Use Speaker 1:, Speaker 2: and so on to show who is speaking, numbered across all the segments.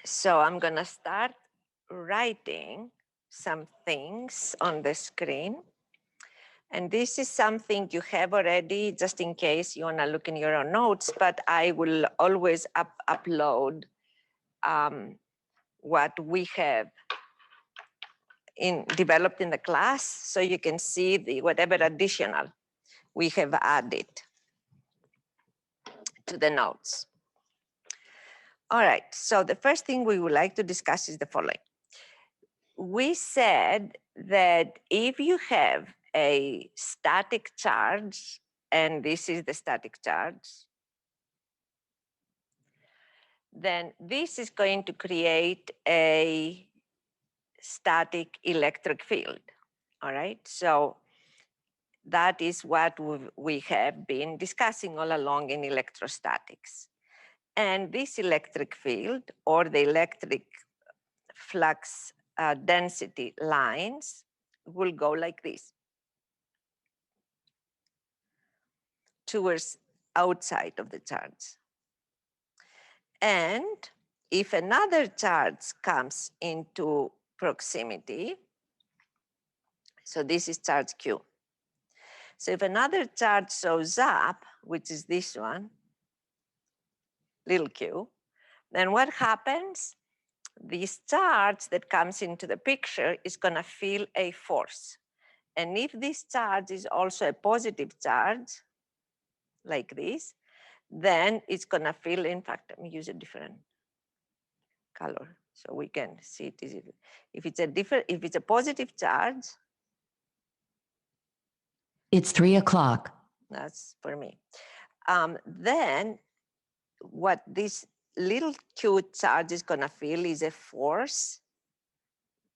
Speaker 1: So I'm going to start writing some things on the screen. And this is something you have already, just in case you want to look in your own notes, but I will always upload what we have developed in the class, so you can see whatever additional we have added to the notes. All right, so the first thing we would like to discuss is the following. We said that if you have a static charge, and this is the static charge, then this is going to create a static electric field. All right, so that is what we have been discussing all along in electrostatics. And this electric field, or the electric flux density lines, will go like this, towards outside of the charge. And if another charge comes into proximity, so this is charge Q. So if another charge shows up, which is this one, little q, then what happens? This charge that comes into the picture is going to feel a force. And if this charge is also a positive charge, like this, then it's going to feel, in fact, let me use a different color so we can see it easily. If it's a positive charge,
Speaker 2: it's 3 o'clock.
Speaker 1: That's for me. Then what this little q charge is going to feel is a force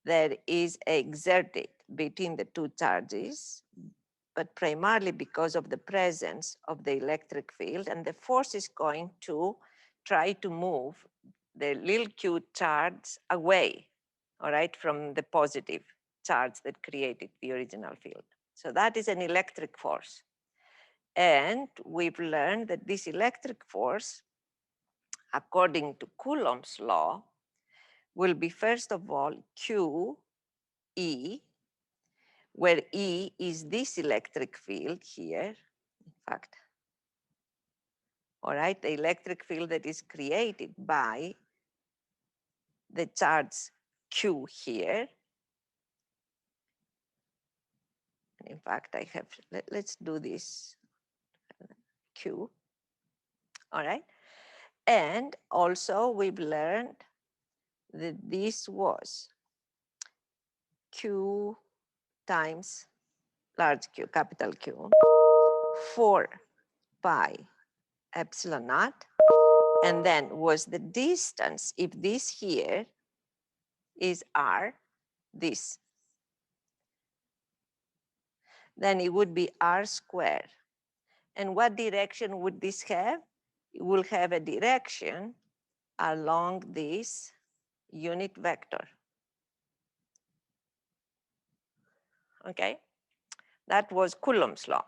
Speaker 1: that is exerted between the two charges, but primarily because of the presence of the electric field, and the force is going to try to move the little q charge away, all right, from the positive charge that created the original field. So that is an electric force. And we've learned that this electric force, according to Coulomb's law, will be first of all Q E, where E is this electric field here, in fact. All right, the electric field that is created by the charge Q here. In fact, I have, let's do this, Q, all right? And also we've learned that this was Q times large Q, capital Q, 4 pi epsilon naught, and then was the distance, if this here is R, this, then it would be R squared. And what direction would this have? It will have a direction along this unit vector. Okay, that was Coulomb's law.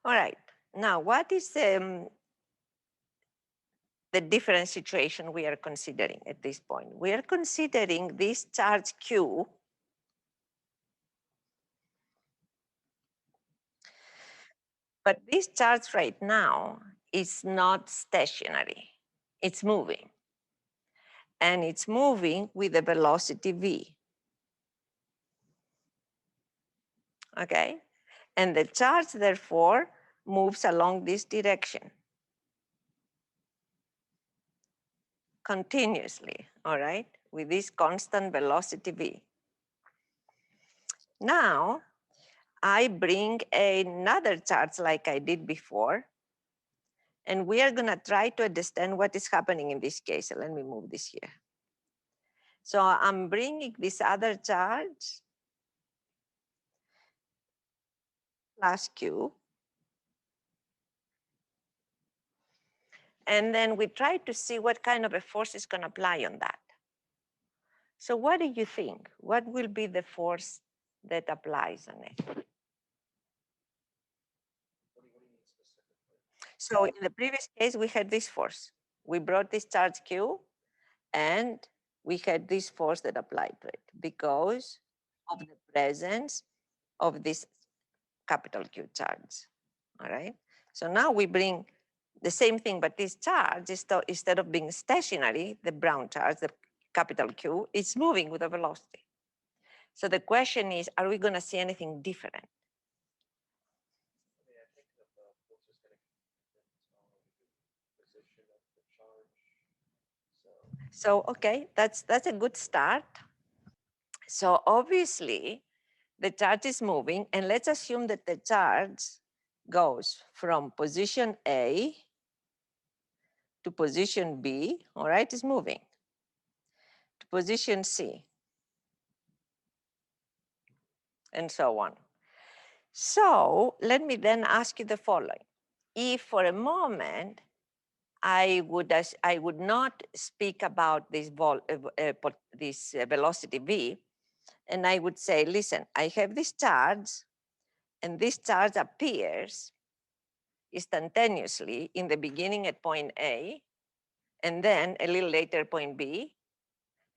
Speaker 1: All right, now what is the different situation we are considering at this point? We are considering this charge Q but this charge right now is not stationary, it's moving. And it's moving with a velocity v. Okay, and the charge therefore moves along this direction continuously, all right, with this constant velocity v. Now I bring another charge like I did before, and we are going to try to understand what is happening in this case. So let me move this here. So I'm bringing this other charge plus Q. And then we try to see what kind of a force is going to apply on that. So what do you think? What will be the force that applies on it? So in the previous case, we had this force. We brought this charge Q, and we had this force that applied to it because of the presence of this capital Q charge. All right. So now we bring the same thing, but this charge, instead of being stationary, the brown charge, the capital Q, is moving with a velocity. So the question is, are we going to see anything different? So, okay, that's a good start. So obviously, the charge is moving, and let's assume that the charge goes from position A to position B, all right, is moving, to position C, and so on. So let me then ask you the following. If for a moment I would not speak about this velocity v, and I would say, listen, I have this charge, and this charge appears instantaneously in the beginning at point A, and then a little later point B,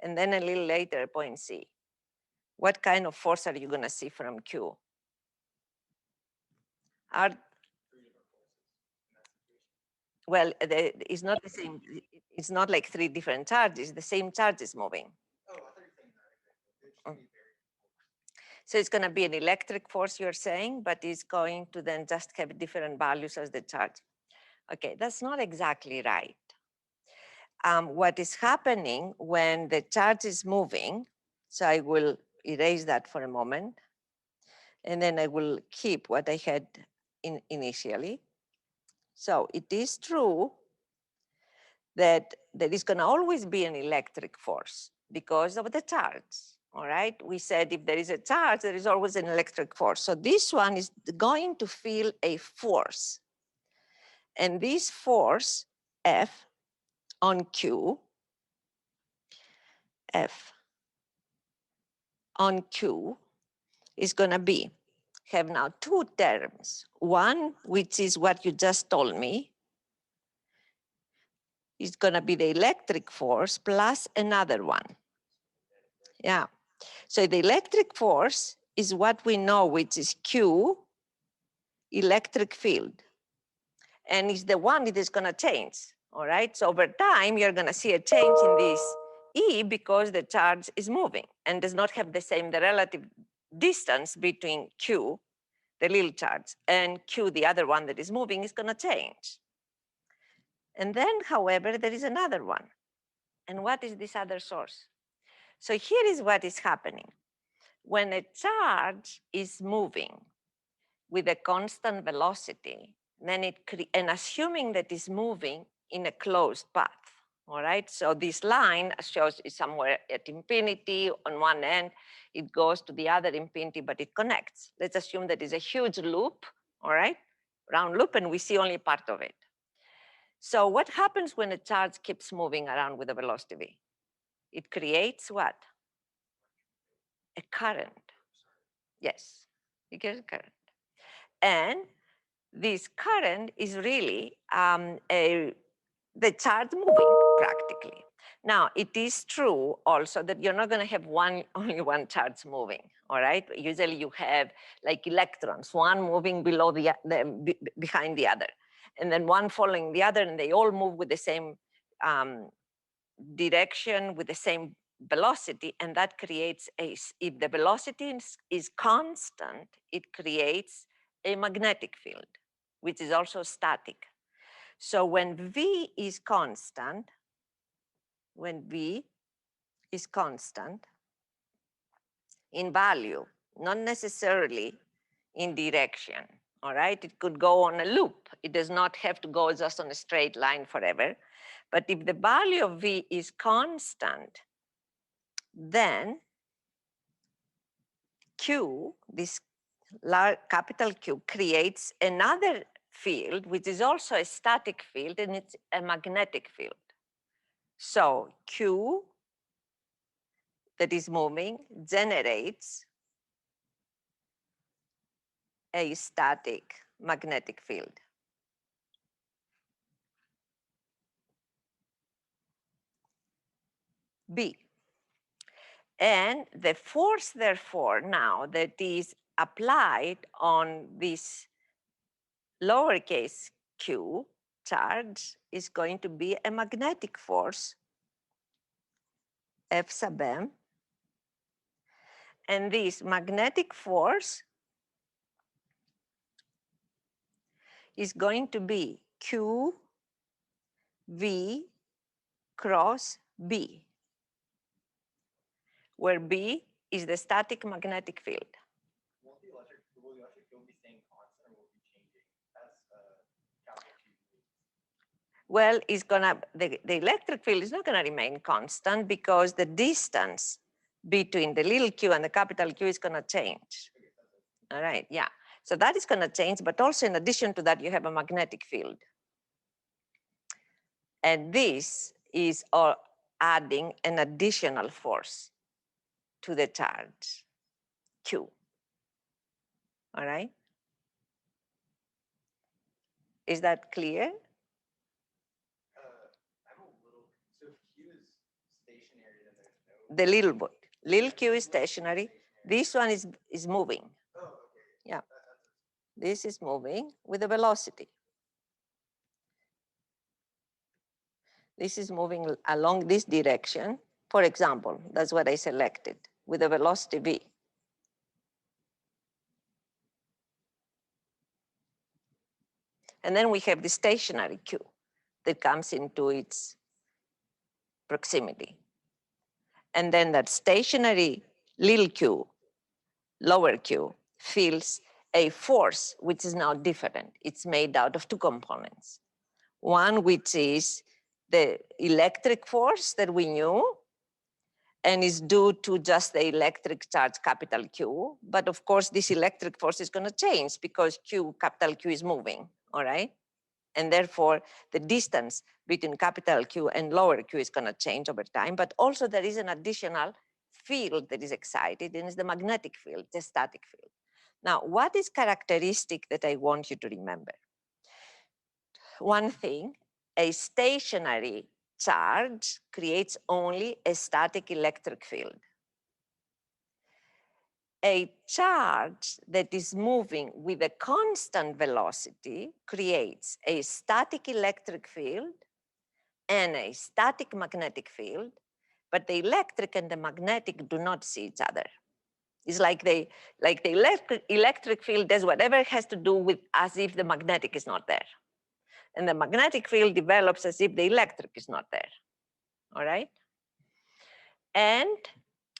Speaker 1: and then a little later point C. What kind of force are you going to see from Q? Well, it's not the same. It's not like three different charges. The same charge is moving. So it's going to be an electric force, you're saying, but it's going to then just have different values as the charge. Okay, that's not exactly right. What is happening when the charge is moving, so I will erase that for a moment, and then I will keep what I had initially. So it is true that there is going to always be an electric force because of the charge. All right, we said if there is a charge, there is always an electric force. So this one is going to feel a force. And this force, F on Q, F on Q is going to be, have now two terms. One, which is what you just told me, is going to be the electric force plus another one. Yeah. So the electric force is what we know, which is Q, electric field. And it's the one that is going to change. All right. So over time, you're going to see a change in this E because the charge is moving and does not have the same, the relative distance between Q, the little charge, and Q, the other one that is moving, is going to change. And then, however, there is another one. And what is this other source? So here is what is happening. When a charge is moving with a constant velocity, then and assuming that it's moving in a closed path, all right? So this line shows is somewhere at infinity on one end, it goes to the other infinity, but it connects. Let's assume that it's a huge loop, all right? Round loop, and we see only part of it. So what happens when a charge keeps moving around with a velocity v? It creates what? A current. Yes, it creates a current. And this current is really the charge moving practically. Now, it is true also that you're not going to have only one charge moving, all right? Usually you have like electrons, one moving below behind the other, and then one following the other, and they all move with the same direction, with the same velocity, and that creates if the velocity is constant, it creates a magnetic field, which is also static. So when V is constant, in value, not necessarily in direction, all right? It could go on a loop. It does not have to go just on a straight line forever. But if the value of V is constant, then Q, this capital Q, creates another field, which is also a static field, and it's a magnetic field. So Q that is moving generates a static magnetic field. B. And the force, therefore, now that is applied on this lowercase q charge is going to be a magnetic force, F sub m. And this magnetic force is going to be Q V cross B, where B is the static magnetic field.
Speaker 3: Will the electric field be staying constant or will it be changing as capital Q moves?
Speaker 1: Well, it's the electric field is not gonna remain constant because the distance between the little q and the capital Q is gonna change. All right, yeah. So that is gonna change, but also in addition to that, you have a magnetic field. And this is adding an additional force to the charge, Q. All right? Is that clear?
Speaker 3: I'm a little, so if Q is stationary, then there's no.
Speaker 1: The little q is stationary. This one is moving.
Speaker 3: Oh, okay.
Speaker 1: Yeah. This is moving with a velocity. This is moving along this direction. For example, that's what I selected with a velocity v. And then we have the stationary q that comes into its proximity. And then that stationary little q, lower q, feels a force which is now different. It's made out of two components. One which is the electric force that we knew and is due to just the electric charge capital Q. But of course, this electric force is going to change because capital Q is moving, all right? And therefore, the distance between capital Q and lower q is going to change over time. But also there is an additional field that is excited, and it's the magnetic field, the static field. Now, what is characteristic that I want you to remember? One thing, a stationary charge creates only a static electric field. A charge that is moving with a constant velocity creates a static electric field and a static magnetic field, but the electric and the magnetic do not see each other. It's like the electric field does whatever it has to do with as if the magnetic is not there. And the magnetic field develops as if the electric is not there, all right? And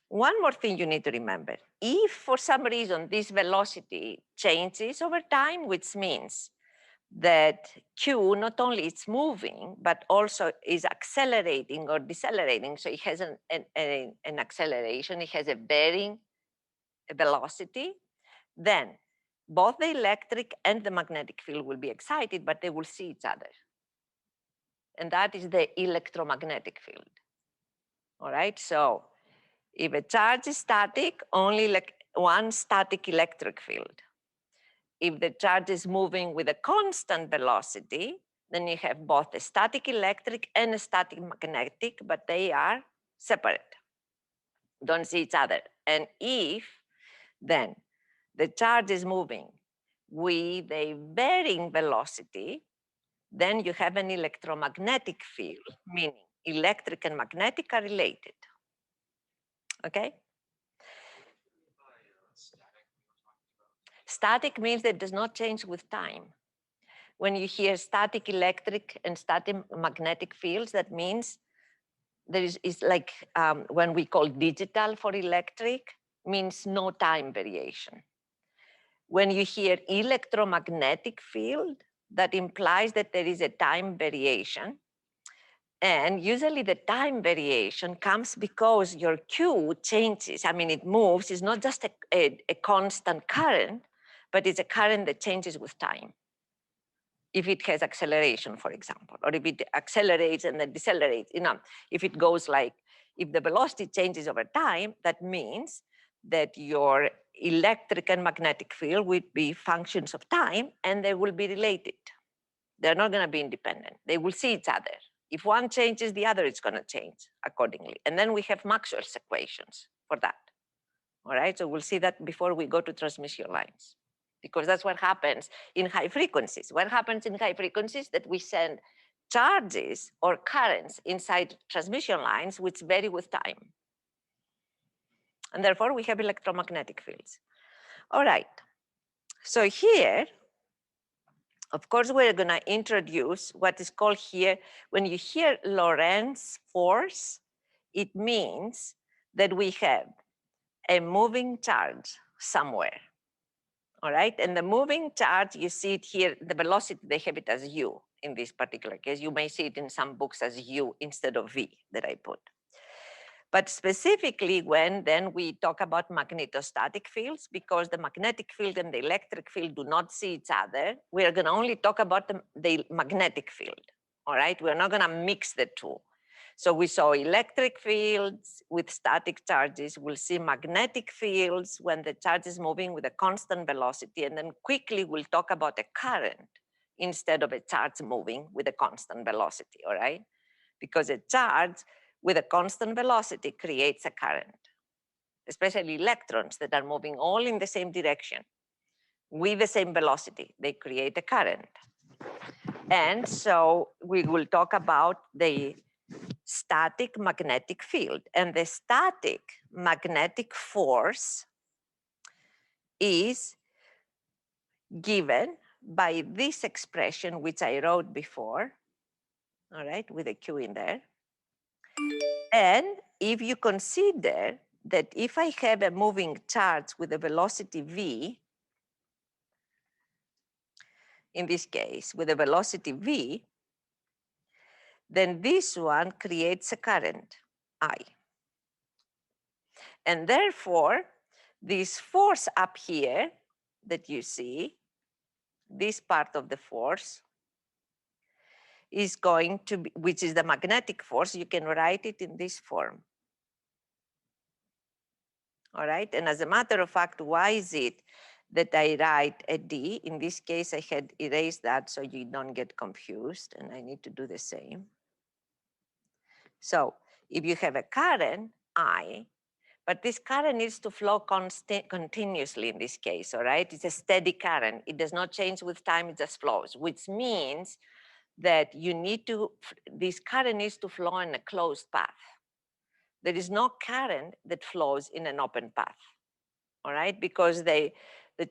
Speaker 1: one more thing you need to remember. If for some reason this velocity changes over time, which means that Q not only is moving, but also is accelerating or decelerating, so it has an acceleration, it has a varying velocity, then both the electric and the magnetic field will be excited, but they will see each other. And that is the electromagnetic field. All right, so if a charge is static, only like one static electric field. If the charge is moving with a constant velocity, then you have both a static electric and a static magnetic, but they are separate, don't see each other. And if then the charge is moving with a varying velocity, then you have an electromagnetic field, meaning electric and magnetic are related. Okay? Static means that it does not change with time. When you hear static electric and static magnetic fields, that means there is like when we call digital for electric, means no time variation. When you hear electromagnetic field, that implies that there is a time variation. And usually the time variation comes because your Q changes. I mean, it moves. It's not just a constant current, but it's a current that changes with time. If it has acceleration, for example, or if it accelerates and then decelerates, if it goes like, if the velocity changes over time, that means that your electric and magnetic field would be functions of time and they will be related. They're not going to be independent. They will see each other. If one changes, the other is going to change accordingly. And then we have Maxwell's equations for that. All right, so we'll see that before we go to transmission lines, because that's what happens in high frequencies. What happens in high frequencies that we send charges or currents inside transmission lines which vary with time. And therefore we have electromagnetic fields. All right, so here, of course, we're going to introduce what is called here, when you hear Lorenz force, it means that we have a moving charge somewhere. All right, and the moving charge, you see it here, the velocity, they have it as u in this particular case. You may see it in some books as u instead of v that I put. But specifically when then we talk about magnetostatic fields, because the magnetic field and the electric field do not see each other, we are going to only talk about the magnetic field. All right, we're not going to mix the two. So we saw electric fields with static charges. We'll see magnetic fields when the charge is moving with a constant velocity. And then quickly we'll talk about a current instead of a charge moving with a constant velocity, all right? Because a charge with a constant velocity creates a current, especially electrons that are moving all in the same direction with the same velocity, they create a current. And so we will talk about the static magnetic field, and the static magnetic force is given by this expression, which I wrote before, all right, with a Q in there. And if you consider that if I have a moving charge with a velocity v, in this case, with a velocity v, then this one creates a current, I. And therefore, this force up here that you see, this part of the force is going to be, which is the magnetic force, you can write it in this form. All right, and as a matter of fact, why is it that I write a D? In this case, I had erased that so you don't get confused, and I need to do the same. So if you have a current, I, but this current needs to flow continuously in this case, all right? It's a steady current. It does not change with time, it just flows, which means that you need to, this current needs to flow in a closed path. There is no current that flows in an open path, all right? Because the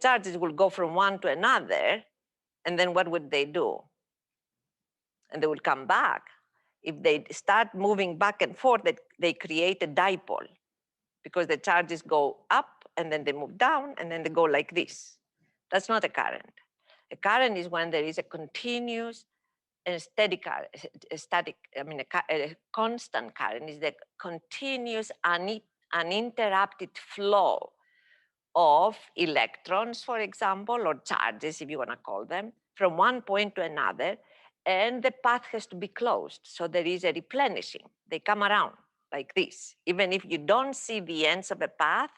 Speaker 1: charges will go from one to another, and then what would they do? And they will come back. If they start moving back and forth, they create a dipole, because the charges go up and then they move down and then they go like this. That's not a current. A current is when there is a continuous and steady current, a constant current is the continuous uninterrupted flow of electrons, for example, or charges, if you want to call them, from one point to another, and the path has to be closed. So there is a replenishing. They come around like this. Even if you don't see the ends of a path,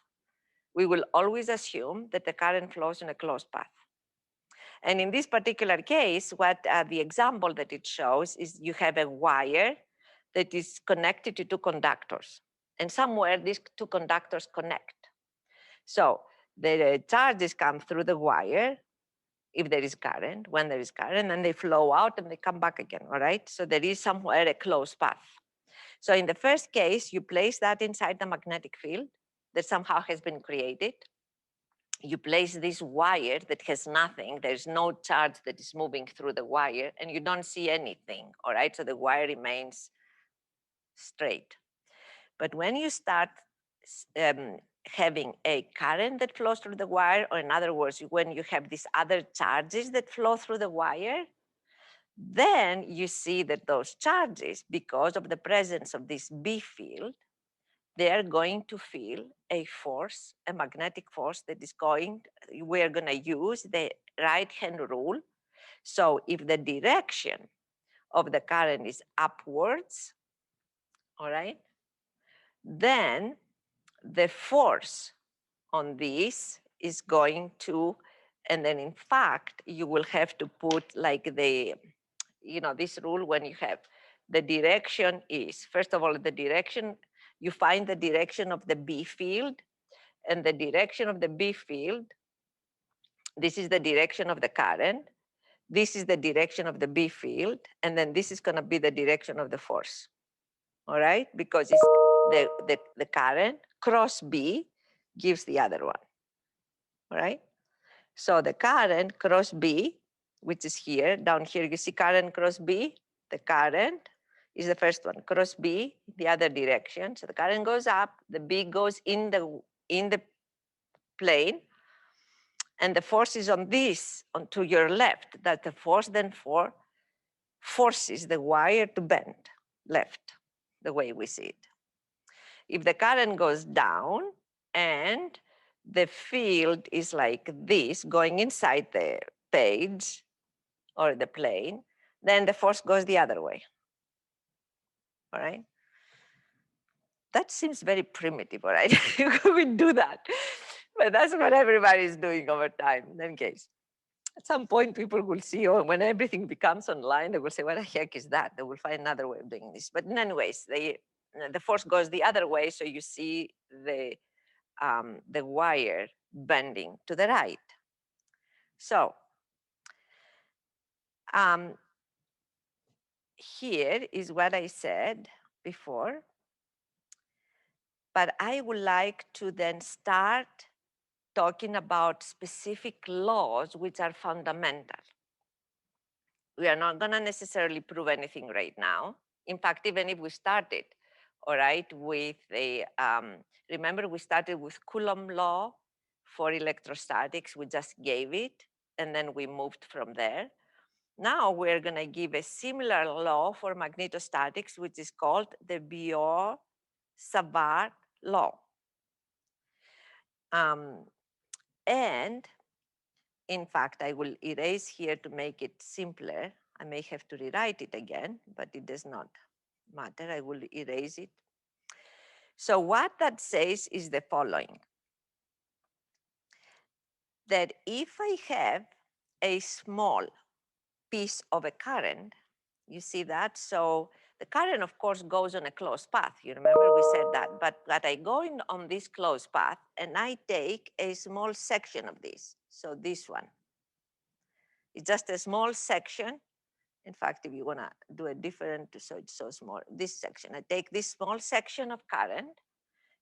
Speaker 1: we will always assume that the current flows in a closed path. And in this particular case, what the example that it shows is you have a wire that is connected to two conductors. And somewhere these two conductors connect. So the charges come through the wire, if there is current, when there is current, and they flow out and they come back again, all right? So there is somewhere a closed path. So in the first case, you place that inside the magnetic field that somehow has been created. You place this wire that has nothing, there's no charge that is moving through the wire, and you don't see anything, all right? So the wire remains straight. But when you start having a current that flows through the wire, or in other words, when you have these other charges that flow through the wire, then you see that those charges, because of the presence of this B field, they are going to feel a force, a magnetic force that is going, we're going to use the right-hand rule. So if the direction of the current is upwards, all right, then the force on this is going to, and then in fact, you will have to put like the, this rule when you have the direction is, first of all, the direction, you find the direction of the B field, and the direction of the B field, this is the direction of the current, this is the direction of the B field, and then this is going to be the direction of the force. All right, because it's the current cross B gives the other one. All right, so the current cross B, which is here, down here, you see current cross B, the current is the first one, cross B, the other direction. So the current goes up, the B goes in the plane, and the force is on this, to your left. That the force then forces the wire to bend left, the way we see it. If the current goes down and the field is like this, going inside the page or the plane, then the force goes the other way. All right? That seems very primitive, all right? We do that. But that's what everybody is doing over time, in any case. At some point, people will see, oh, when everything becomes online, they will say, what the heck is that? They will find another way of doing this. But in any ways, the force goes the other way, so you see the wire bending to the right. So here is what I said before, but I would like to then start talking about specific laws which are fundamental. We are not going to necessarily prove anything right now. In fact, even if we started, all right, with a, remember we started with Coulomb law for electrostatics, we just gave it, and then we moved from there. Now we're going to give a similar law for magnetostatics, which is called the Bio Savart Law. And in fact, I will erase here to make it simpler. I may have to rewrite it again, but it does not matter. I will erase it. So what that says is the following, that if I have a small piece of a current, you see that? So the current, of course, goes on a closed path. You remember we said that, but I go in on this closed path and I take a small section of this. So this one, it's just a small section. In fact, if you want to do a different, so it's so small, this section, I take this small section of current.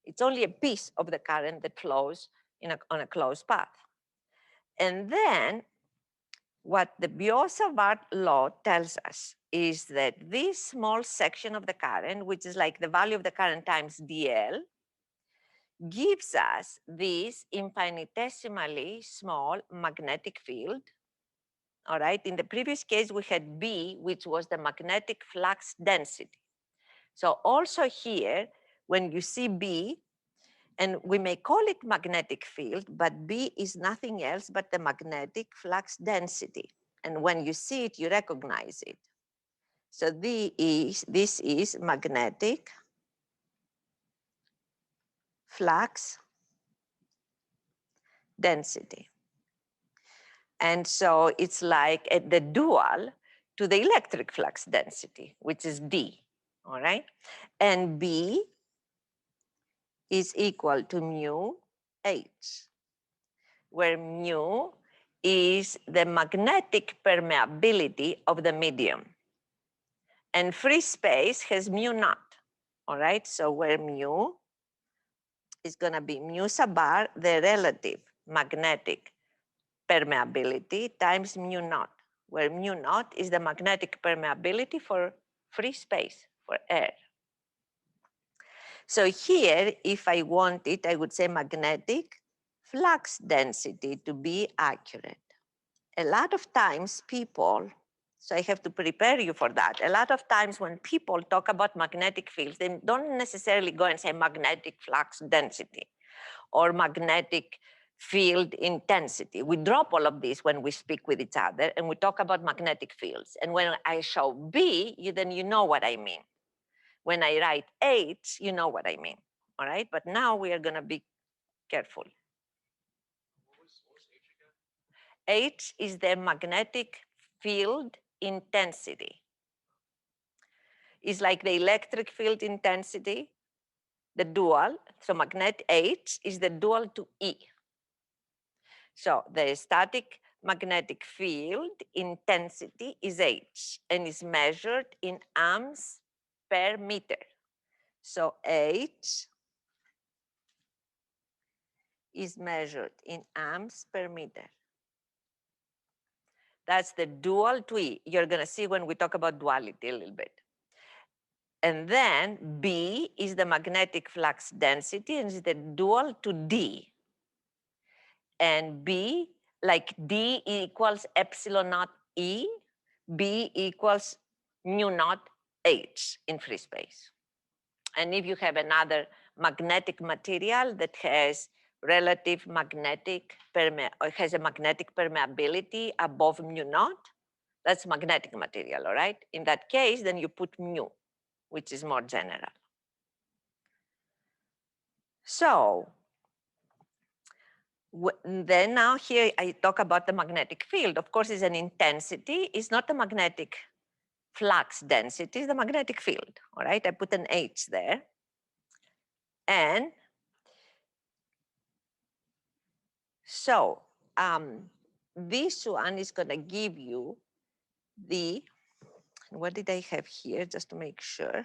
Speaker 1: It's only a piece of the current that flows on a closed path. And then what the Biosavart law tells us is that this small section of the current, which is like the value of the current times dl, gives us this infinitesimally small magnetic field. All right, in the previous case, we had B, which was the magnetic flux density. So also here, when you see B, and we may call it magnetic field, but B is nothing else but the magnetic flux density. And when you see it, you recognize it. So this is magnetic flux density. And so it's like the dual to the electric flux density, which is D, all right? And B is equal to mu H, where mu is the magnetic permeability of the medium. And free space has mu naught, all right? So where mu is going to be mu sub r, the relative magnetic permeability, times mu naught, where mu naught is the magnetic permeability for free space, for air. So here, if I want it, I would say magnetic flux density to be accurate. A lot of times people, so I have to prepare you for that. A lot of times when people talk about magnetic fields, they don't necessarily go and say magnetic flux density or magnetic field intensity. We drop all of this when we speak with each other and we talk about magnetic fields. And when I show B, then you know what I mean. When I write H, you know what I mean, all right? But now we are gonna be careful.
Speaker 3: What was H again?
Speaker 1: H is the magnetic field intensity. is like the electric field intensity, the dual. So magnet H is the dual to E. So the static magnetic field intensity is H and is measured in amps per meter. So H is measured in amps per meter. That's the dual to E. You're going to see when we talk about duality a little bit. And then B is the magnetic flux density and is the dual to D. And B, like D equals epsilon naught E, B equals mu naught H in free space. And if you have another magnetic material that has relative magnetic or has a magnetic permeability above mu naught, that's magnetic material, all right? In that case, then you put mu, which is more general. So then now here I talk about the magnetic field. Of course, it's an intensity. It's not the magnetic flux density, it's the magnetic field, all right? I put an H there. And so this one is going to give you the, what did I have here just to make sure?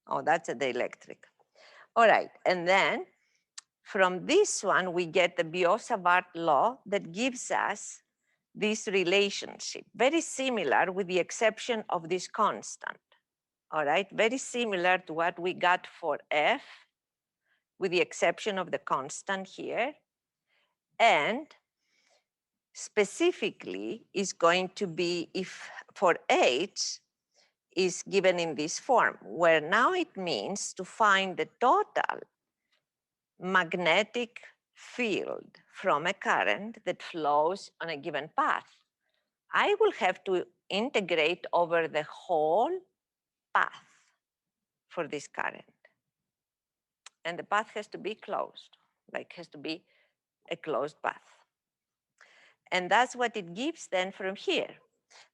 Speaker 1: Oh, that's the electric. All right, and then from this one, we get the Biosavart law that gives us this relationship, very similar with the exception of this constant. All right, very similar to what we got for F, with the exception of the constant here. And specifically is going to be if for H is given in this form, where now it means to find the total magnetic field from a current that flows on a given path. I will have to integrate over the whole path for this current. And the path has to be closed, like has to be a closed path. And that's what it gives then from here.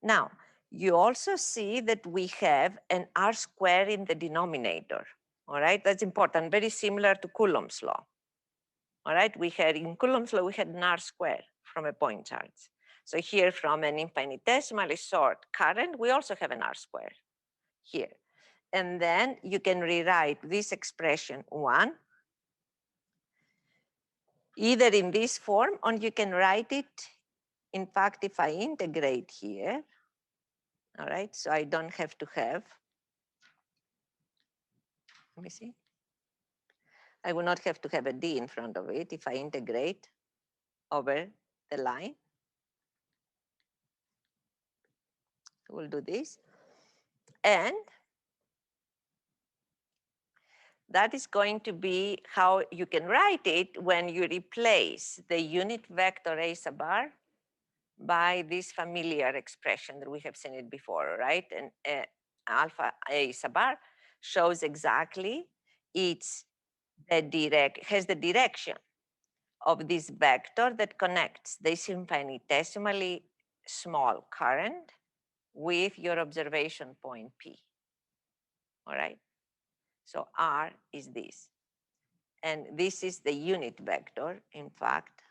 Speaker 1: Now, you also see that we have an R square in the denominator. All right, that's important, very similar to Coulomb's law. All right, we had in Coulomb's law, we had an R square from a point charge. So here from an infinitesimally short current, we also have an R square here. And then you can rewrite this expression 1, either in this form, or you can write it, in fact, if I integrate here, all right, so I don't have to have, let me see. I will not have to have a D in front of it if I integrate over the line. We'll do this. And that is going to be how you can write it when you replace the unit vector A sub r by this familiar expression that we have seen it before, right? And alpha A sub r shows exactly has the direction of this vector that connects this infinitesimally small current with your observation point P. All right. So R is this. And this is the unit vector. In fact,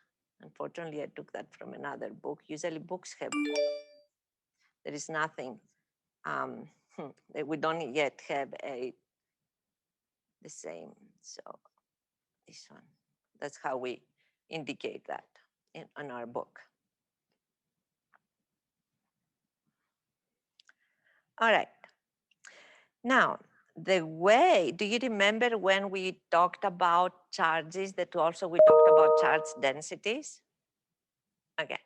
Speaker 1: unfortunately, I took that from another book. Usually books have, there is nothing, we don't yet have the same. So this one, that's how we indicate that in our book. All right. Now, the way, do you remember when we talked about charges that also we talked about charge densities? Okay.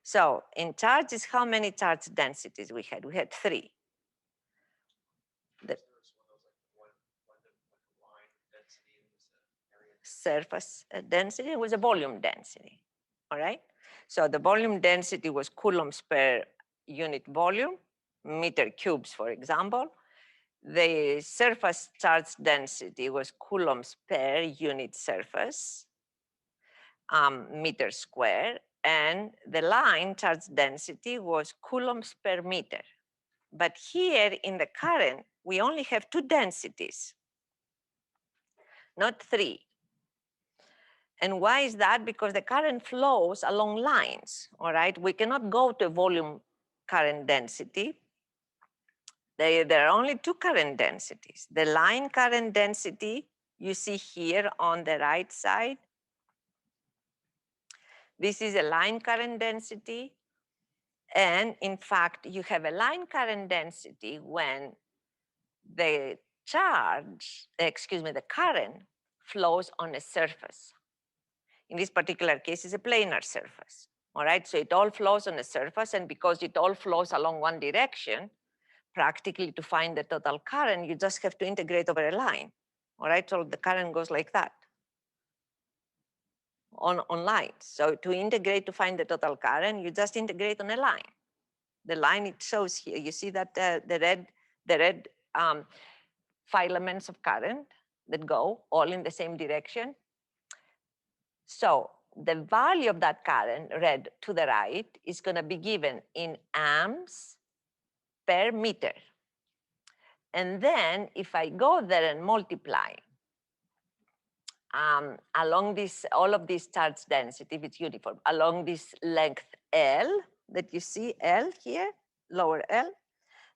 Speaker 1: So in charges, how many charge densities we had? We had 3. The surface density was a volume density, all right? So the volume density was coulombs per unit volume, meter cubes, for example. The surface charge density was coulombs per unit surface, meter square, and the line charge density was coulombs per meter. But here in the current, we only have 2 densities, not 3. And why is that? Because the current flows along lines, all right? We cannot go to volume current density. There are only 2 current densities. The line current density you see here on the right side. This is a line current density. And in fact, you have a line current density when the the current flows on a surface. In this particular case, it's a planar surface. All right, so it all flows on a surface, and because it all flows along one direction, practically to find the total current, you just have to integrate over a line. All right, so the current goes like that on lines. So to integrate to find the total current, you just integrate on a line. The line it shows here, you see that the red filaments of current that go all in the same direction. So the value of that current, red to the right, is going to be given in amps per meter. And then if I go there and multiply along this, all of this charge density, if it's uniform, along this length L that you see, L here, lower L,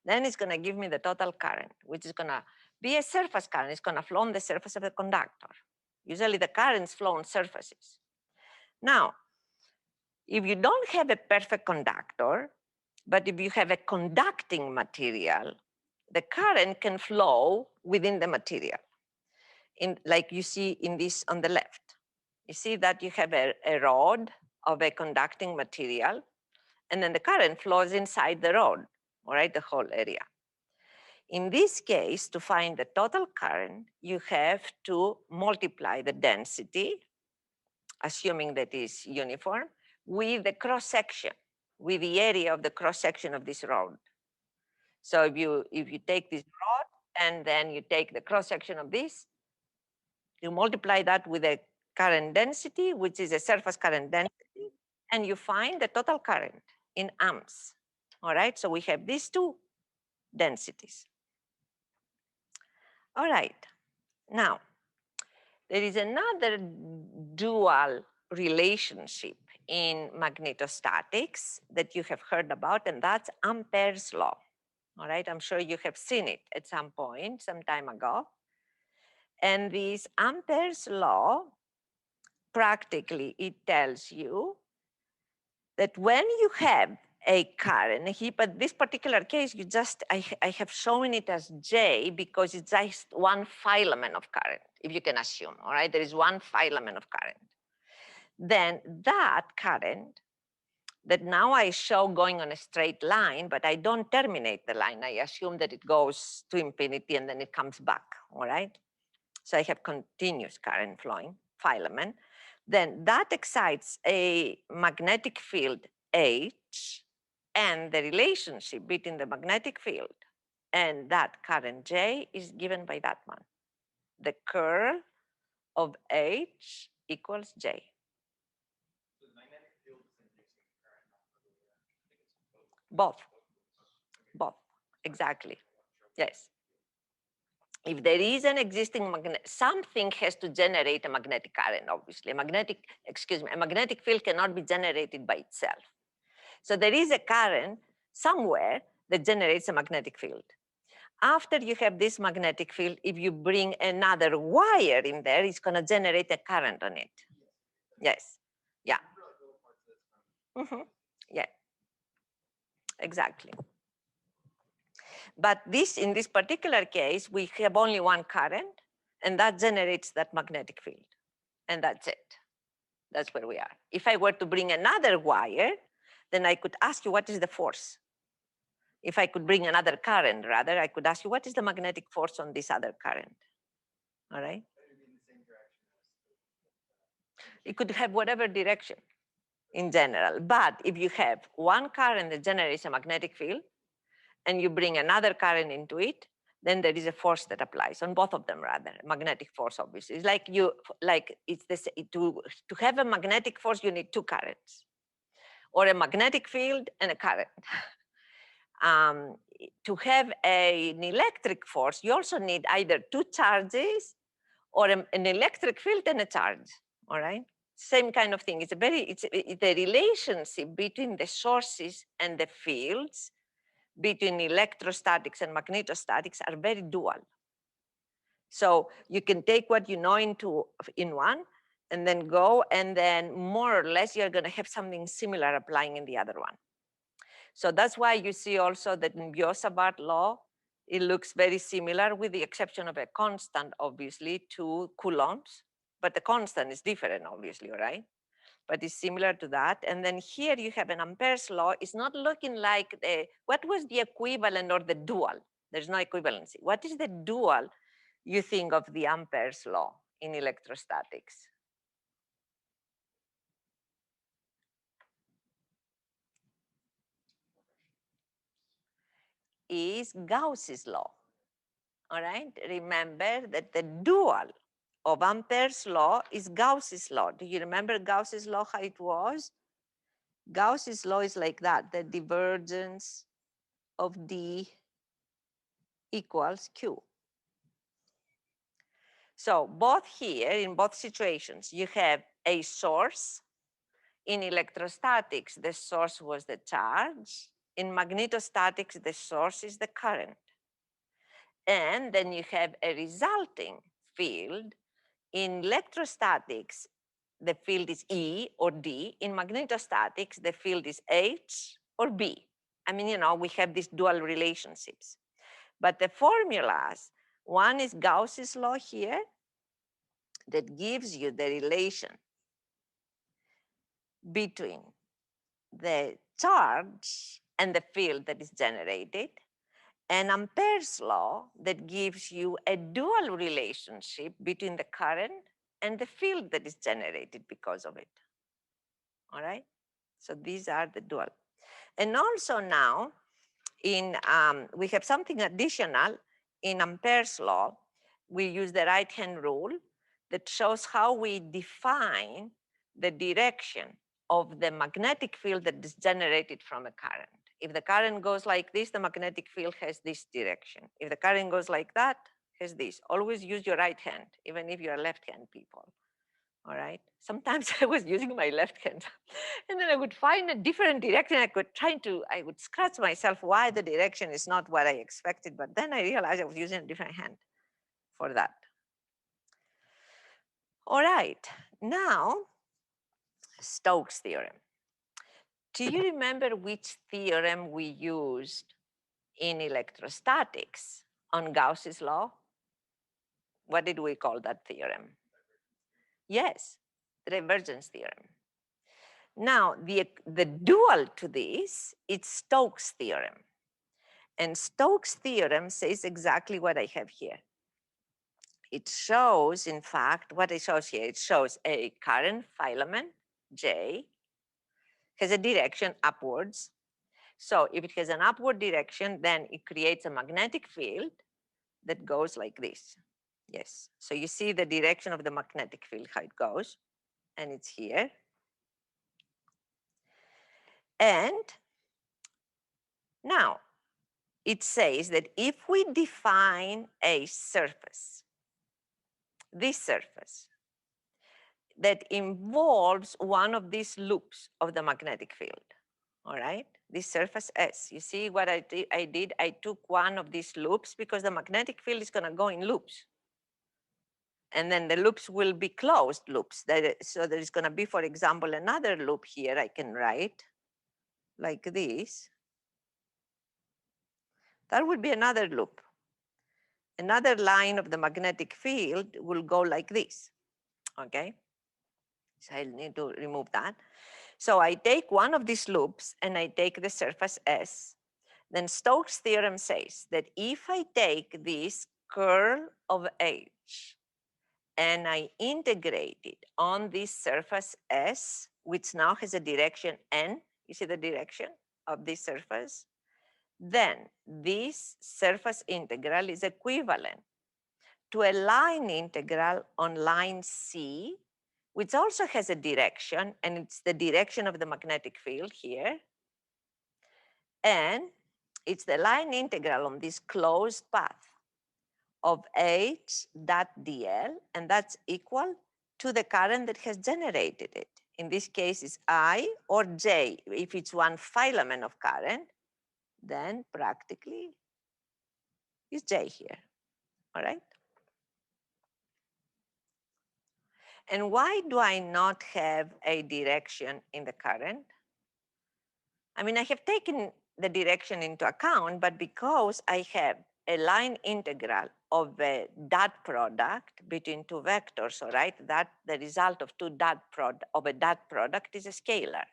Speaker 1: then it's going to give me the total current, which is going to be a surface current. It's going to flow on the surface of the conductor. Usually the currents flow on surfaces. Now, if you don't have a perfect conductor, but if you have a conducting material, the current can flow within the material. Like you see in this on the left. You see that you have a rod of a conducting material, and then the current flows inside the rod, all right, the whole area. In this case, to find the total current, you have to multiply the density, assuming that is uniform, with the cross-section, with the area of the cross-section of this rod. So if you take this rod and then you take the cross-section of this, you multiply that with the current density, which is a surface current density, and you find the total current in amps. All right, so we have these 2 densities. All right, now there is another dual relationship in magnetostatics that you have heard about, and that's Ampere's law. All right, I'm sure you have seen it at some point, some time ago. And this Ampere's law, practically, it tells you that when you have a current, but this particular case, I have shown it as J because it's just one filament of current, if you can assume, all right? There is one filament of current. Then that current that now I show going on a straight line, but I don't terminate the line. I assume that it goes to infinity and then it comes back, all right? So I have continuous current flowing filament. Then that excites a magnetic field H, and the relationship between the magnetic field and that current J is given by that one. The curl of H equals J.
Speaker 3: So the magnetic field is inducing the current, not the I think it's
Speaker 1: Both. Both, exactly. Yes. If there is an existing magnet, something has to generate a magnetic current, obviously. A magnetic field cannot be generated by itself. So there is a current somewhere that generates a magnetic field. After you have this magnetic field, if you bring another wire in there, it's going to generate a current on it. Yes. Yeah. Mm-hmm. Yeah. Exactly. But in this particular case, we have only one current, and that generates that magnetic field. And that's it. That's where we are. If I were to bring another wire, then I could ask you, what is the force? If I could bring another current, rather, I could ask you, what is the magnetic force on this other current? All right? It could have whatever direction in general. But if you have one current that generates a magnetic field, and you bring another current into it, then there is a force that applies on both of them, rather, magnetic force, obviously. It's like it's this, to have a magnetic force, you need 2 currents, or a magnetic field and a current. to have an electric force, you also need either two charges or an electric field and a charge, all right? Same kind of thing. It's the relationship between the sources and the fields, between electrostatics and magnetostatics are very dual. So you can take what you know in one and then go, and then more or less you're going to have something similar applying in the other one. So that's why you see also that in Biosavart law, it looks very similar with the exception of a constant, obviously, to coulombs. But the constant is different, obviously, right? But it's similar to that. And then here you have an Ampere's law. It's not looking like what was the equivalent or the dual? There's no equivalency. What is the dual you think of the Ampere's law in electrostatics? Is Gauss's law. All right, remember that the dual of Ampere's law is Gauss's law. Do you remember Gauss's law, how it was? Gauss's law is like that, the divergence of D equals Q. So both here, in both situations, you have a source. In electrostatics, the source was the charge. In magnetostatics, the source is the current. And then you have a resulting field. In electrostatics, the field is E or D. In magnetostatics, the field is H or B. I mean, you know, we have these dual relationships. But the formulas, one is Gauss's law here that gives you the relation between the charge and the field that is generated, and Ampere's law that gives you a dual relationship between the current and the field that is generated because of it. All right? So these are the dual. And also now, we have something additional in Ampere's law. We use the right-hand rule that shows how we define the direction of the magnetic field that is generated from a current. If the current goes like this, the magnetic field has this direction. If the current goes like that, has this. Always use your right hand, even if you're left-hand people. All right. Sometimes I was using my left hand and then I would find a different direction. I would scratch myself why the direction is not what I expected. But then I realized I was using a different hand for that. All right. Now, Stokes theorem. Do you remember which theorem we used in electrostatics on Gauss's law? What did we call that theorem? Yes, the divergence theorem. Now, the dual to this, it's Stokes theorem. And Stokes theorem says exactly what I have here. It shows, in fact, what it shows here, it shows a current filament, J, has a direction upwards. So if it has an upward direction, then it creates a magnetic field that goes like this. Yes, so you see the direction of the magnetic field, how it goes, and it's here. And now, it says that if we define a surface, this surface, that involves one of these loops of the magnetic field, all right? This surface S, you see what I did? I took one of these loops because the magnetic field is gonna go in loops. And then the loops will be closed loops. So there is gonna be, for example, another loop here I can write like this. That would be another loop. Another line of the magnetic field will go like this, okay? So I'll need to remove that. So I take one of these loops and I take the surface S. Then Stokes theorem says that if I take this curl of H and I integrate it on this surface S, which now has a direction N, you see the direction of this surface? Then this surface integral is equivalent to a line integral on line C, which also has a direction, and it's the direction of the magnetic field here. And It's the line integral on this closed path of H dot dl, and that's equal to the current that has generated it. In this case, it's I or J. If it's one filament of current, then practically it's J here, all right? And why do I not have a direction in the current? I mean, I have taken the direction into account, but because I have a line integral of a dot product between two vectors, all right, that the result of two of a dot product is a scalar.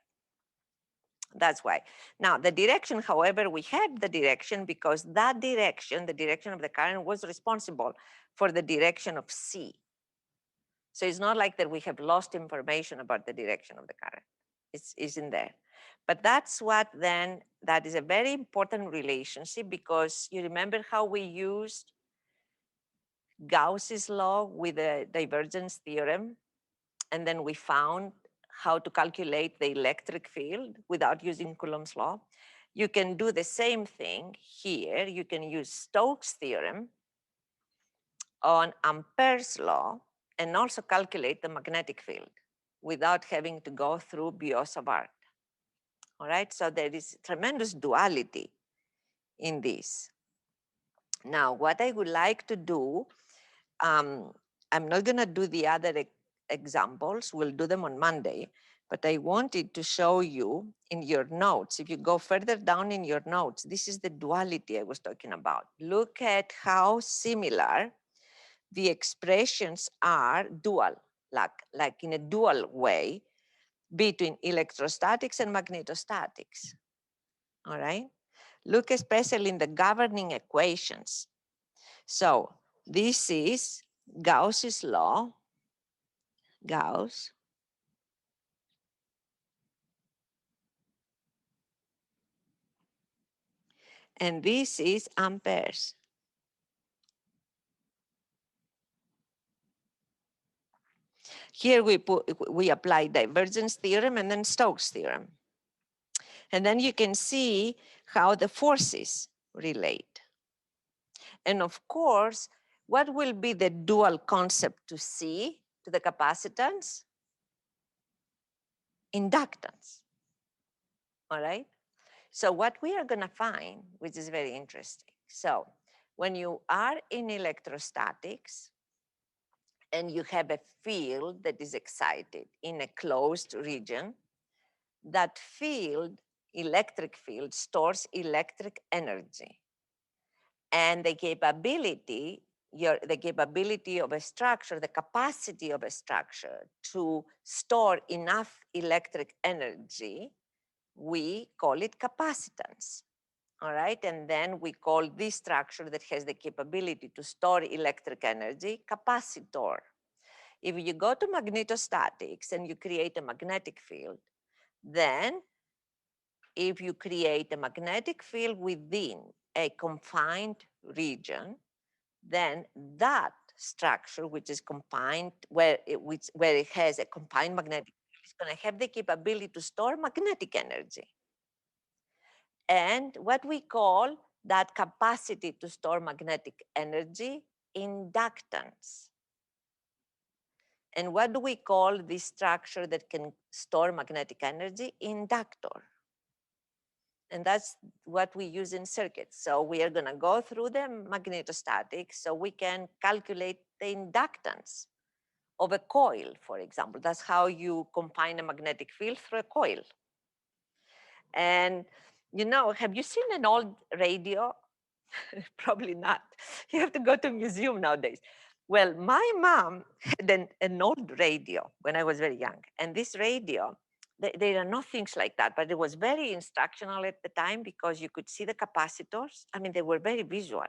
Speaker 1: That's why. Now, the direction, however, we have the direction because that direction, the direction of the current, was responsible for the direction of C. So it's not like that we have lost information about the direction of the current. It's in there. But that's what then, that is a very important relationship because you remember how we used Gauss's law with the divergence theorem, and then we found how to calculate the electric field without using Coulomb's law. You can do the same thing here. You can use Stokes theorem on Ampere's law and also calculate the magnetic field without having to go through Biosavart. All right, so there is tremendous duality in this. Now, what I would like to do, I'm not going to do the other examples, we'll do them on Monday, but I wanted to show you in your notes, if you go further down in your notes, this is the duality I was talking about. Look at how similar the expressions are dual, like in a dual way between electrostatics and magnetostatics, all right? Look especially in the governing equations. So this is Gauss's law, Gauss, and this is Ampere's. Here we apply divergence theorem and then Stokes theorem. And then you can see how the forces relate. And of course, what will be the dual concept to C, to the capacitance? Inductance, all right? So what we are gonna find, which is very interesting. So when you are in electrostatics and you have a field that is excited in a closed region, that field, electric field, stores electric energy. And the capability of a structure, the capacity of a structure to store enough electric energy, we call it capacitance. All right, and then we call this structure that has the capability to store electric energy capacitor. If you go to magnetostatics and you create a magnetic field, then if you create a magnetic field within a confined region, then that structure, which is confined, where it has a confined magnetic field, is going to have the capability to store magnetic energy. And what we call that capacity to store magnetic energy, inductance. And what do we call this structure that can store magnetic energy? Inductor. And that's what we use in circuits. So we are going to go through the magnetostatics so we can calculate the inductance of a coil, for example. That's how you confine a magnetic field through a coil. And, you know, have you seen an old radio? Probably not. You have to go to a museum nowadays. Well, my mom had an old radio when I was very young. And this radio, there are no things like that, but it was very instructional at the time because you could see the capacitors. I mean, they were very visual.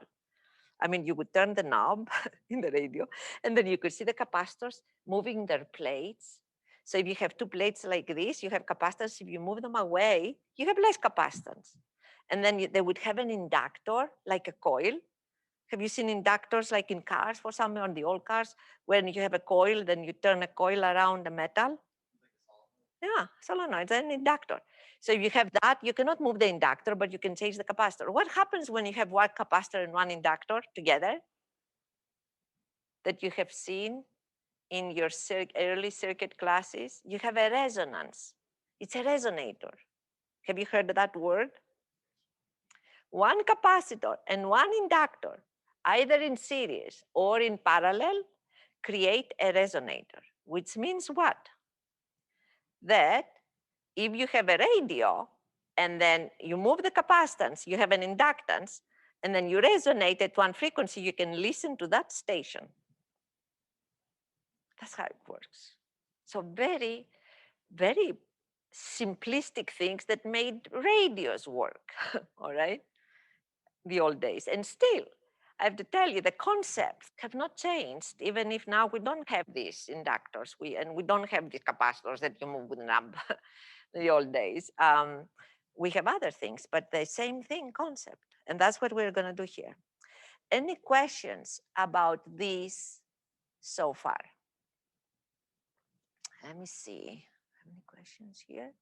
Speaker 1: I mean, you would turn the knob in the radio, and then you could see the capacitors moving their plates. So if you have two plates like this, you have capacitors. If you move them away, you have less capacitance. And then they would have an inductor, like a coil. Have you seen inductors like in cars for some on the old cars? When you have a coil, then you turn a coil around the metal. Yeah, solenoid, an inductor. So you have that, you cannot move the inductor, but you can change the capacitor. What happens when you have one capacitor and one inductor together that you have seen in your early circuit classes? You have a resonance. It's a resonator. Have you heard that word? One capacitor and one inductor, either in series or in parallel, create a resonator, which means what? That if you have a radio and then you move the capacitance, you have an inductance, and then you resonate at one frequency, you can listen to that station. That's how it works. So very, very simplistic things that made radios work, all right? The old days. And still, I have to tell you, the concepts have not changed, even if now we don't have these inductors, and we don't have these capacitors that you move with an amp the old days. We have other things, but the same thing concept. And that's what we're going to do here. Any questions about this so far? Let me see. Any questions here?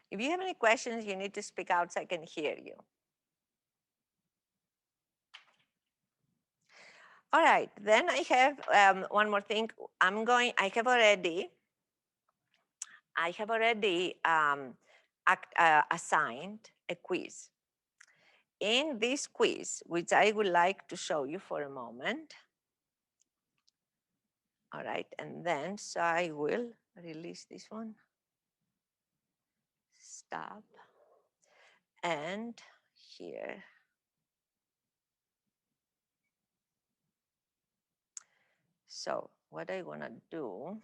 Speaker 1: If you have any questions, you need to speak out so I can hear you. All right, then I have one more thing. I have already assigned a quiz. In this quiz, which I would like to show you for a moment. All right, and then so I will release this one. Stop. And here. So what I want to do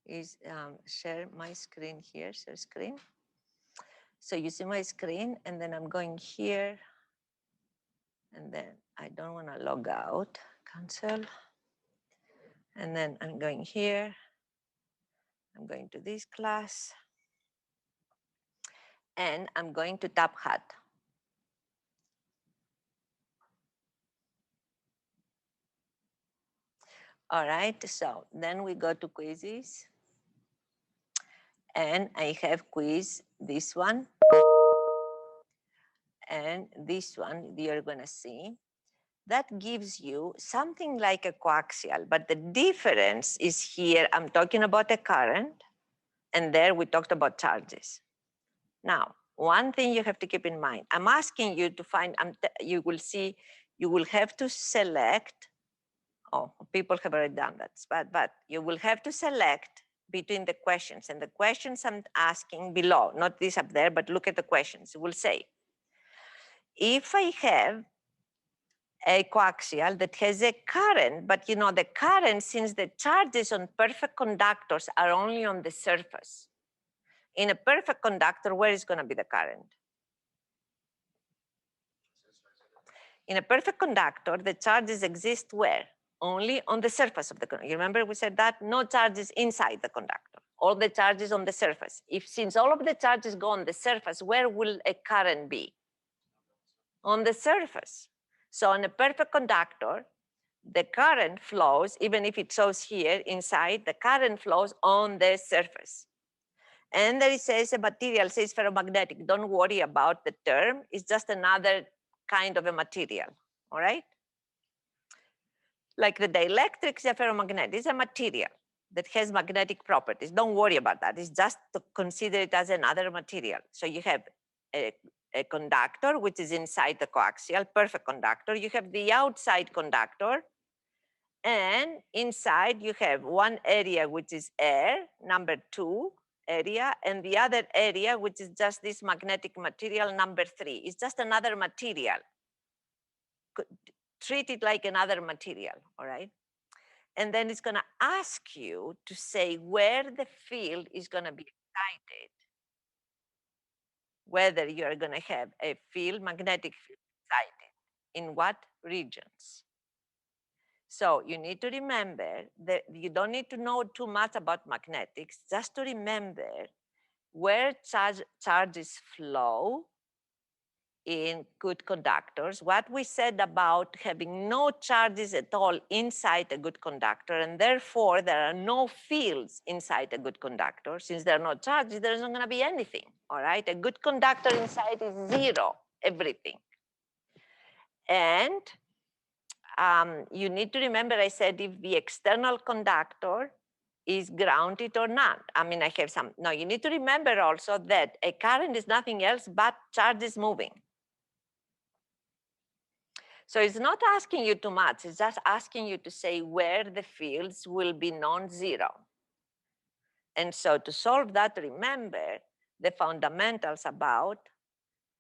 Speaker 1: is share my screen here, share screen. So you see my screen, and then I'm going here, and then I don't want to log out, cancel. And then I'm going here, I'm going to this class, and I'm going to tap HUD. All right, so then we go to quizzes. And I have quiz, this one. And this one you're gonna see. That gives you something like a coaxial, but the difference is here, I'm talking about a current, and there we talked about charges. Now, one thing you have to keep in mind, I'm asking you to find, you will see, you will have to select, oh, people have already done that, but you will have to select between the questions, and the questions I'm asking below, not this up there, but look at the questions. It will say, if I have a coaxial that has a current, but you know the current, since the charges on perfect conductors are only on the surface. In a perfect conductor, where is going to be the current? In a perfect conductor, the charges exist where? Only on the surface of the conductor. You remember we said that? No charges inside the conductor. All the charges on the surface. Since all of the charges go on the surface, where will a current be? On the surface. So on a perfect conductor, the current flows, even if it shows here inside, the current flows on the surface. And there it says a material, says ferromagnetic. Don't worry about the term. It's just another kind of a material, all right? Like the dielectric is a ferromagnet. It's a material that has magnetic properties. Don't worry about that. It's just to consider it as another material. So you have a conductor, which is inside the coaxial, perfect conductor. You have the outside conductor, and inside you have one area, which is air, number 2 area, and the other area, which is just this magnetic material, number 3. It's just another material. Treat it like another material, all right? And then it's going to ask you to say where the field is going to be excited, whether you are going to have a field, magnetic field excited, in what regions. So you need to remember that you don't need to know too much about magnetics, just to remember where charges flow in good conductors, what we said about having no charges at all inside a good conductor, and therefore there are no fields inside a good conductor. Since there are no charges, there's not going to be anything, all right? A good conductor inside is zero, everything. And you need to remember, I said, if the external conductor is grounded or not. I mean, I have some, no, you need to remember also that a current is nothing else but charges moving. So it's not asking you too much, it's just asking you to say where the fields will be non-zero. And so to solve that, remember the fundamentals about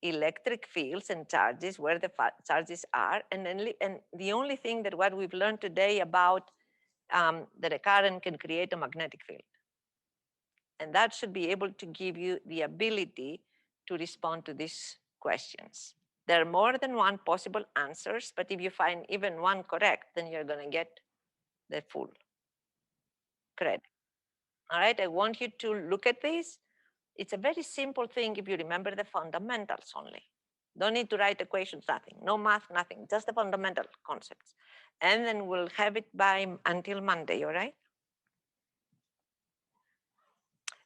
Speaker 1: electric fields and charges, where the charges are, and the only thing that what we've learned today about that a current can create a magnetic field. And that should be able to give you the ability to respond to these questions. There are more than one possible answers, but if you find even one correct, then you're going to get the full credit. All right, I want you to look at this. It's a very simple thing if you remember the fundamentals only. Don't need to write equations, nothing. No math, nothing. Just the fundamental concepts. And then we'll have it until Monday, all right?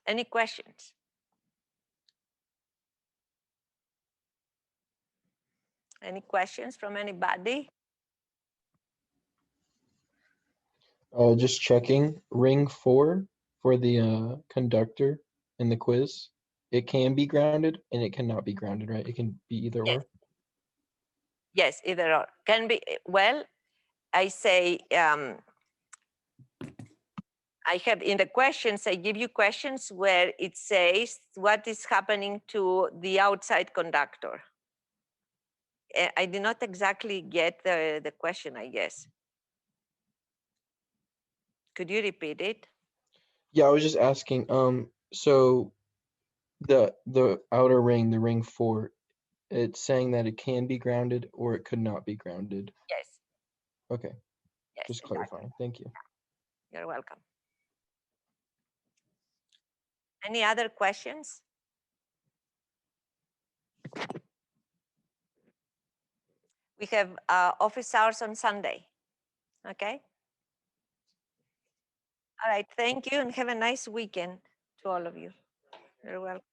Speaker 1: Any questions? Any questions from anybody?
Speaker 4: Just checking. Ring 4 for the conductor in the quiz. It can be grounded and it cannot be grounded, right? It can be either
Speaker 1: Yes.
Speaker 4: or.
Speaker 1: Yes, either or. Can be, well, I say, I have in the questions, I give you questions where it says what is happening to the outside conductor. I did not exactly get the question, I guess. Could you repeat it?
Speaker 4: Yeah, I was just asking. So the outer ring, the ring 4, it's saying that it can be grounded or it could not be grounded.
Speaker 1: Yes.
Speaker 4: Okay,
Speaker 1: Yes,
Speaker 4: just
Speaker 1: exactly.
Speaker 4: clarifying. Thank you.
Speaker 1: You're welcome. Any other questions? We have office hours on Sunday. Okay. All right. Thank you and have a nice weekend to all of you. You're welcome.